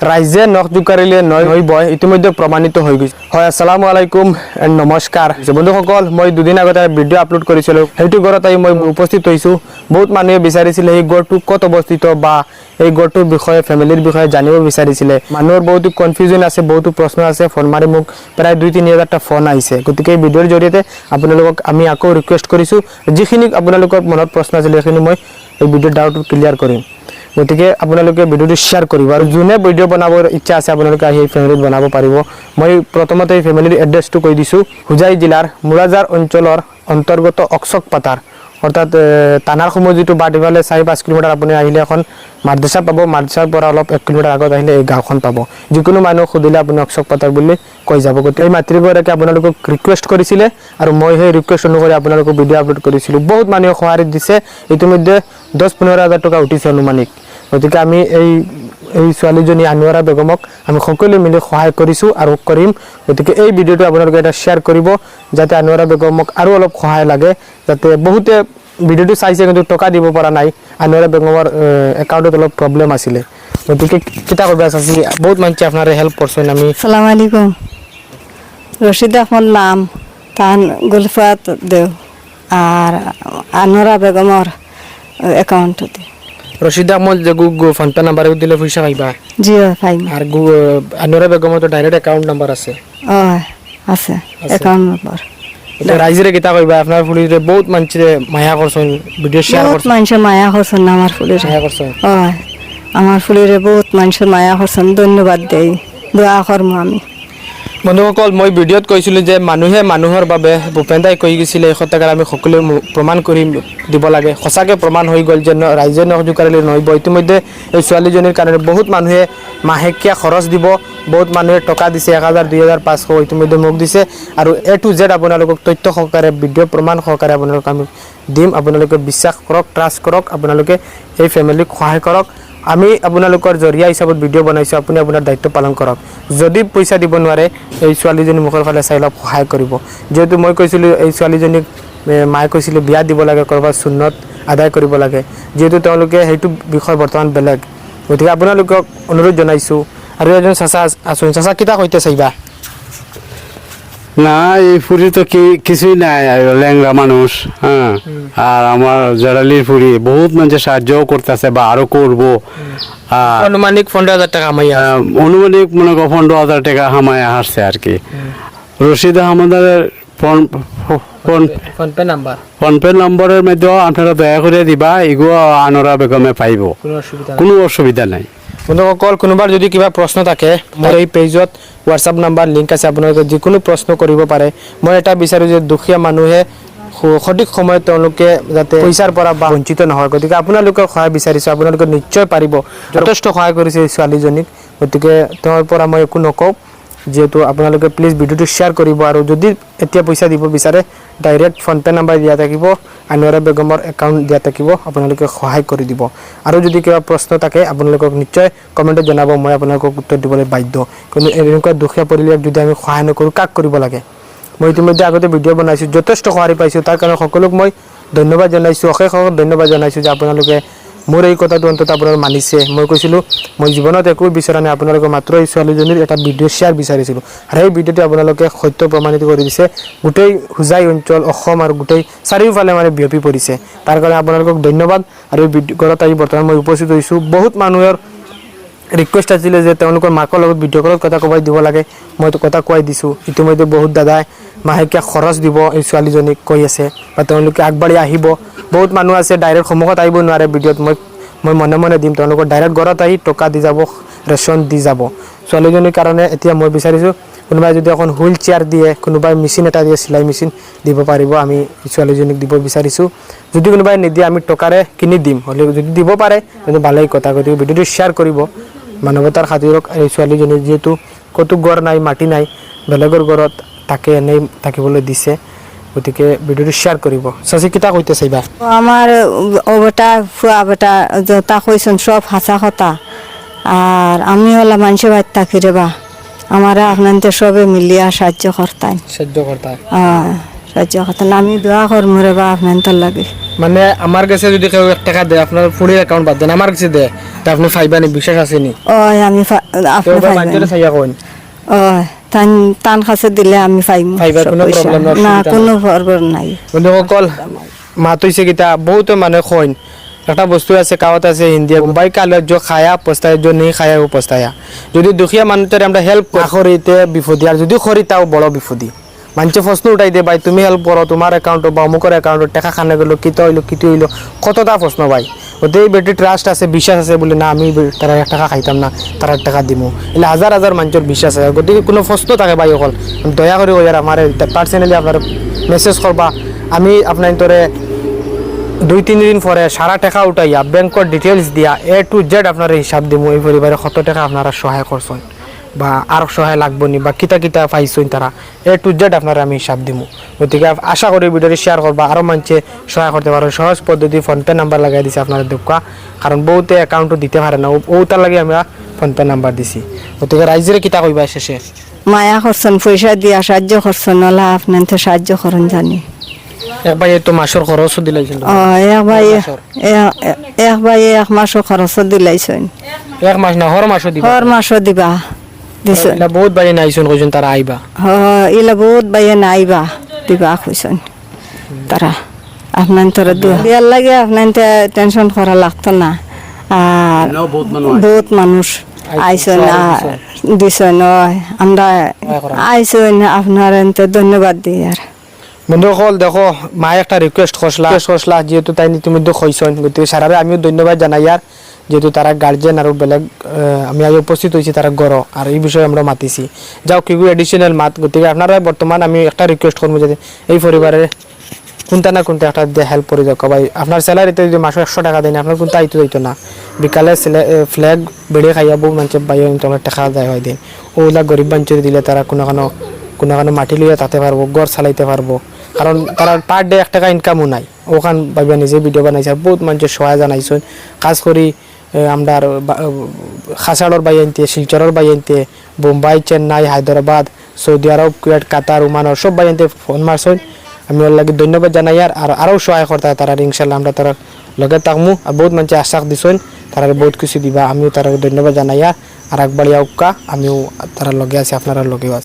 রাইজে নখ জোকাৰিলে নৈ বয় ইতিমধ্যে প্ৰমাণিত হৈ গৈছে। হয়, আসসালামু আলাইকুম এণ্ড নমস্কাৰ বন্ধুসকল। মই দুদিন আগতে ভিডিঅ' আপলোড কৰিছিলোঁ, সেইটো ঘৰত আহি মই উপস্থিত হৈছোঁ। বহুত মানুহে বিচাৰিছিলে এই গড়টো ক'ত অৱস্থিত বা এই গড়টোৰ বিষয়ে ফেমিলিৰ বিষয়ে জানিব বিচাৰিছিলে। মানুহৰ বহুতো কনফিউজন আছে, বহুতো প্ৰশ্ন আছে। ফোন মাৰি মোক প্ৰায় 2-3 হাজাৰটা ফোন আহিছে। গতিকে এই ভিডিঅ'ৰ জৰিয়তে আপোনালোকক আমি আকৌ ৰিকুৱেষ্ট কৰিছোঁ, যিখিনি আপোনালোকৰ মনত প্ৰশ্ন আছিলে সেইখিনি মই এই ভিডিঅ'ৰ ডাউটটো ক্লিয়াৰ কৰিম। গতিকে আপোনালোকে ভিডিঅ'টো শ্বেয়াৰ কৰিব আৰু যোনে ভিডিঅ' বনাবৰ ইচ্ছা আছে আপোনালোকে আহি এই ফেমিলিত বনাব পাৰিব। মই প্ৰথমতে এই ফেমিলিৰ এড্ৰেছটো কৈ দিছোঁ। হোজাই জিলাৰ মুৰাজাৰ অঞ্চলৰ অন্তৰ্গত অকচক পাতাৰ, অৰ্থাৎ থানাৰসমূহ যিটো বাটিফালে 4-5 কিলোমিটাৰ আপুনি আহিলে এখন মাদ্ৰাছা পাব। মাদ্ৰাছাৰ পৰা অলপ 1 কিলোমিটাৰ আগত আহিলে এই গাঁওখন পাব। যিকোনো মানুহ সুধিলে আপুনি অকচক পাতাৰ বুলি কৈ যাব। গতিকে এই মাতৃগৰাকীয়ে আপোনালোকক ৰিকুৱেষ্ট কৰিছিলে আৰু মই সেই ৰিকুৱেষ্ট অনুসৰি আপোনালোকক ভিডিঅ' আপলোড কৰিছিলোঁ। বহুত মানুহে সঁহাৰি দিছে, ইতিমধ্যে 10-15 হাজাৰ টকা উঠিছে অনুমানিক। গতিকে আমি এই ছোৱালীজনী আনোৱাৰা বেগমক আমি সকলোৱে মিলি সহায় কৰিছোঁ আৰু কৰিম। গতিকে এই ভিডিঅ'টো আপোনালোকে এটা শ্বেয়াৰ কৰিব, যাতে আনোৱাৰা বেগমক আৰু অলপ সহায় লাগে। যাতে বহুতে ভিডিঅ'টো চাইছে কিন্তু টকা দিব পৰা নাই। আনোৱাৰা বেগমৰ একাউণ্টত অলপ প্ৰব্লেম আছিলে। গতিকে কিতা কৰিব আছে, বহুত মানুহে আপোনাৰ হেল্প করছেন। আমি আসসালামু আলাইকুম। রশিদা আমার নাম, তান গুলফাত দেও আর আনোয়ারা বেগমর অ্যাকাউন্ট দি রশিদ আহমদ যে ফোনপে নাম্বার দিলে পয়সা পাইবা। জিও ফাইম আর আনোয়ারা বেগমর তো ডাইরেক্ট অ্যাকাউন্ট নাম্বার আছে। আছে অ্যাকাউন্ট নম্বর। রাইজরে কিতা কইবা, আপনার ফুলিরে বহুত মানুষে মায়া করছেন, ভিডিও শেয়ার বহুত করছেন। মানুষে মায়া করছেন আমার ফুলিরে, মায়া করছেন। আমার ফুলিরে বহুত মানুষে মায়া করছেন। ধন্যবাদ দেই, দোয়া করমু আমি। বন্ধুসকল, মই ভিডিঅ'ত কৈছিলোঁ যে মানুহে মানুহৰ বাবে ভূপেন দাই কৈ গৈছিলে এই সত্যাকাৰ আমি সকলোৱে প্ৰমাণ কৰি দিব লাগে। সঁচাকৈ প্ৰমাণ হৈ গ'ল যে ৰাইজে নখ জোকাৰিলে নহ'ব। ইতিমধ্যে এই ছোৱালীজনীৰ কাৰণে বহুত মানুহে মাহেকীয়া খৰচ দিব, বহুত মানুহে টকা দিছে, 1000, 2000, 500 ইতিমধ্যে মোক দিছে। আৰু A to Z আপোনালোকক তথ্য সহকাৰে ভিডিঅ' প্ৰমাণ সহকাৰে আপোনালোকক আমি দিম। আপোনালোকে বিশ্বাস কৰক, ট্ৰাষ্ট কৰক, আপোনালোকে এই ফেমিলিক সহায় কৰক। আমি আপোনালোকৰ জৰিয়া হিচাপত ভিডিঅ' বনাইছোঁ, আপুনি আপোনাৰ দায়িত্ব পালন কৰক। যদি পইচা দিব নোৱাৰে এই ছোৱালীজনী মুখৰ ফালে চাই অলপ সহায় কৰিব। যিহেতু মই কৈছিলোঁ এই ছোৱালীজনীক মায়ে কৈছিলে বিয়া দিব লাগে, ক'ৰবাত সুন্নত আদায় কৰিব লাগে। যিহেতু তেওঁলোকে সেইটো বিষয় বৰ্তমান বেলেগ, গতিকে আপোনালোকক অনুৰোধ জনাইছোঁ। আৰু এজন চাচা আছোন, চাচা কিতা কইতে চাইবা? না, এই ফুরি তো কিছুই নাই, ল্যাংরা মানুষ। হ্যাঁ, আর আমার জেরালির ফুরি বহুত মানুষের সাহায্যও করতেছে বা আরো করবো। আনুমানিক 15,000 টাকা আমায় অনুমানিক মনে করো 15,000 টাকা হামায় আসছে আর কি। রশিদ আহমদের ফোনপে নম্বরের মধ্যে আপনারা দয়া করে দিবা, এগুলো আনোয়ারা বেগমে পাইব, কোনো অসুবিধা নাই। বন্ধুসকল, কোনোবাৰ যদি কিবা প্ৰশ্ন থাকে মোৰ এই পেজত হোৱাটছআপ নাম্বাৰ লিংক আছে, আপোনালোকে যিকোনো প্ৰশ্ন কৰিব পাৰে। মই এটা বিচাৰোঁ যে দুখীয়া মানুহে সঠিক সময়ত তেওঁলোকে যাতে পইচাৰ পৰা বঞ্চিত নহয়। গতিকে আপোনালোকৰ সহায় বিচাৰিছোঁ, আপোনালোকে নিশ্চয় পাৰিব। যথেষ্ট সহায় কৰিছে এই ছোৱালীজনীক, গতিকে তেওঁৰ পৰা মই একো নকওঁ। যিহেতু আপোনালোকে প্লিজ ভিডিঅ'টো শ্বেয়াৰ কৰিব। আৰু যদি এতিয়া পইচা দিব বিচাৰে ডাইৰেক্ট ফোনপে নাম্বাৰ দিয়া থাকিব, আনোৱাৰা বেগমৰ একাউণ্ট দিয়া থাকিব, আপোনালোকে সহায় কৰি দিব। আৰু যদি কিবা প্ৰশ্ন থাকে আপোনালোকক নিশ্চয় কমেণ্টত জনাব, মই আপোনালোকক উত্তৰ দিবলৈ বাধ্য। কিন্তু এনেকুৱা দুখীয়া পৰিয়ালক যদি আমি সহায় নকৰোঁ কাক কৰিব লাগে? মই ইতিমধ্যে আগতে ভিডিঅ' বনাইছোঁ, যথেষ্ট সঁহাৰি পাইছোঁ। তাৰ কাৰণে সকলোক মই ধন্যবাদ জনাইছোঁ, অশেষ ধন্যবাদ জনাইছোঁ যে আপোনালোকে মোৰ এই কথাটো অন্তত আপোনালোকে মানিছে। মই কৈছিলোঁ মই জীৱনত একো বিচৰা নাই, আপোনালোকে মাত্ৰ এই ছোৱালীজনীৰ এটা ভিডিঅ' শ্বেয়াৰ বিচাৰিছিলোঁ আৰু সেই ভিডিঅ'টো আপোনালোকে সত্য প্ৰমাণিত কৰি দিছে। গোটেই হোজাই অঞ্চল, অসম আৰু গোটেই চাৰিওফালে বিয়পি পৰিছে। তাৰ কাৰণে আপোনালোকক ধন্যবাদ। আৰু এই ঘৰত আহি বৰ্তমান মই উপস্থিত হৈছোঁ। বহুত মানুহৰ ৰিকুৱেষ্ট আছিলে যে তেওঁলোকৰ মাকৰ লগত ভিডিঅ' কলত কথা ক'বাই দিব লাগে, মই কথা কোৱাই দিছোঁ। ইতিমধ্যে বহুত দাদাই মাহেকীয়া খৰচ দিব এই ছোৱালীজনীক কৈ আছে বা তেওঁলোকে আগবাঢ়ি আহিব। বহুত মানুহ আছে ডাইৰেক্ট সন্মুখত আহিব নোৱাৰে ভিডিঅ'ত, মই মনে মনে দিম। তেওঁলোকৰ ডাইৰেক্ট ঘৰত আহি টকা দি যাব, ৰেচন দি যাব। ছোৱালীজনীৰ কাৰণে এতিয়া মই বিচাৰিছোঁ কোনোবাই যদি এখন হুইল চেয়াৰ দিয়ে, কোনোবাই মেচিন এটা দিয়ে, চিলাই মেচিন দিব পাৰিব, আমি ছোৱালীজনীক দিব বিচাৰিছোঁ। যদি কোনোবাই নিদিয়ে আমি টকাৰে কিনি দিম, হ'লে যদি দিব পাৰে কিন্তু ভালেই কথা। গতিকে ভিডিঅ'টো শ্বেয়াৰ কৰিব মানৱতাৰ খাতিৰত। এই ছোৱালীজনী যিহেতু ক'তো ঘৰ নাই, মাটি নাই, বেলেগৰ ঘৰত তাকে এনেই থাকিবলৈ দিছে, গতিকে ভিডিঅ'টো শ্বেয়াৰ কৰিব। চাচি কিতা কইতে চাইবা? আমার ও বেটা ফুয়া বেটা যা কইছেন সব হাসা কথা। আর আমি হলো মানুষের বাড়ি থাকি রে বা, আমার আপনাদের সবে মিলিয়া সাহায্য করতেন, সাহায্য করতা। সাহায্য করতেন। আমি দোয়া করমু রে বা আপনাদের লাগে। মানে আমার কাছে যদি কেউ 1 টাকা দেয় আপনার ফুলের অ্যাকাউন্ট বাদ দেন আমার কাছে দেয় তা আপনি ফাইবানি বিশ্বাস আসেনি ওই আমি কেউ আপনি বাঞ্চরে চাইয়া কোন ওই তান কাছে দিলে আমি পাইম পাইবার কোনো পয়সা। problem নাই, না অসুবিধা কোনো প্রবলেম নাই বন্ধু সকল মাত হইছে কিতা বহুত মানে কইন একটা বস্তু আছে কাওয়াত আছে হিন্দি ভাই কালে যে খায়া পস্তায় যে নেই খায়া ও পস্তায়া যদি দুখিয়া মানুষের আমরা হেল্প করিতে বিপদি আর যদি করি তাও বড় বিপদি মানুষে প্রশ্ন উঠাই দে ভাই তুমি হেল্প করো তোমার অ্যাকাউন্ট বা অমুকের অ্যাকাউন্ট টাকা খানে গেলো কিতো হইলো কিতো হইলো কতটা প্রশ্ন ভাই ওদের বেটি ট্রাস্ট আছে বিশ্বাস আছে বলে না আমি তারা 1 টাকা খাইতাম না তারা 1 টাকা দিমু এলে হাজার হাজার মানুষের বিশ্বাস আছে গতিকে কোনো প্রশ্ন থাকে ভাই অকল দয়া করে ওই আর আমার পার্সোনালি আপনার মেসেজ করবা আমি আপনার তোরে 2-3 দিন পরে সারা টাকা উঠাইয়া ব্যাংকের ডিটেলস দিয়া A to Z আপনার হিসাব দিব এই পরিবারে কত টাকা আপনারা সহায় করছেন বা আর সহায় লাগবো নি বা কিতা কিতা পাইছেন তারা A to Z আপনারা আমি হিসাব দিব গতিকে আশা করি ভিডিওটি শেয়ার করবা আরও মানুষে সহায় করতে পারো সহজ পদ্ধতি ফোনপে নাম্বার লাগাই দিছি আপনারা দেখা কারণ বহুতে অ্যাকাউন্টও দিতে পারে না ওটার লাগে আমরা ফোনপে নাম্বার দিছি গতিকে রাইজের কিতা কইবা শেষে মায়া করছেন পয়সা দিয়া সাহায্য করছেন ওলা আপনার তো সাহায্য করেন জানি একবার এই তো মাসের খরচও দিলাইছেন এক ভাই 1 মাসও খরচ দিলাইছেন 1 মাস না হর মাসও দিবা হর মাসও দিবা দিছেন এটা বহুত বাড়ি নাইছেন কইছেন তারা আইবা ইলা বহুত বাইয়ে নাইবা দিবা কইছেন তারা আপনার তোরা দিয়ার লাগে আপনার টেনশন করা লাগতো না আর বহুত মানুষ আইসেন দিছেন আমরা আইসেন আপনার ধন্যবাদ দিই আর বন্ধুসকল দেখো মায়ে একটা রিকোয়েস্ট করছিলা যেহেতু তাই তুমি তো কইছেন গতিকে সারারে আমিও ধন্যবাদ জানাই আর যেহেতু তারা গার্জেন আর বেলেগ আমি আজ উপস্থিত হয়েছি তারা গড় আর এই বিষয়ে আমরা মাতিছি যাও কি এডিশনাল মাত গতিকে আপনারা বর্তমান আমি একটা রিকোয়েস্ট করবো যাতে এই পরিবারের কোনটা না কোনটা একটা দিয়ে হেল্প করে যাও ভাই আপনার স্যালারিতে যদি মাসে 100 টাকা দেন আপনার কোনটা আইতো যাইতো না বিকালে ফ্ল্যাগ বেড়ে খাইয়া বহু মানুষের বাইরে তোমার টাকা দেয় হয় দিন ওগুলা গরিব বাঞ্চরে দিলে তারা কোনো মাটি লইয়া তাতে পারবো গড় চালাইতে পারবো কারণ তারা পার ডে 1 টাকা ইনকামও নাই ওখান ভাইবা নিজে ভিডিও বানাইছে আর বহুত মানুষের সহায় জানাইছেন কাজ করি আমরা খাসাড়র বাই আনতে শিলচরের বাই আনতে বোম্বাই চেন্নাই হায়দ্রাবাদ সৌদি আরব কুয়েট কাতার ওমানর সব বাই আনতে ফোন মারছেন আমি ওর লাগে ধন্যবাদ জানাই আর আরও সহায় করতে তারা ইনশাল্লাহ আমরা তারা লগে থাকমু আর বহুত মানুষ আশ্বাস দিছেন তারা বহুত কিছু দিবা আমিও তারা ধন্যবাদ জানাই আর একবার আমিও তারা লগে আছি আপনারা লগেও আছে।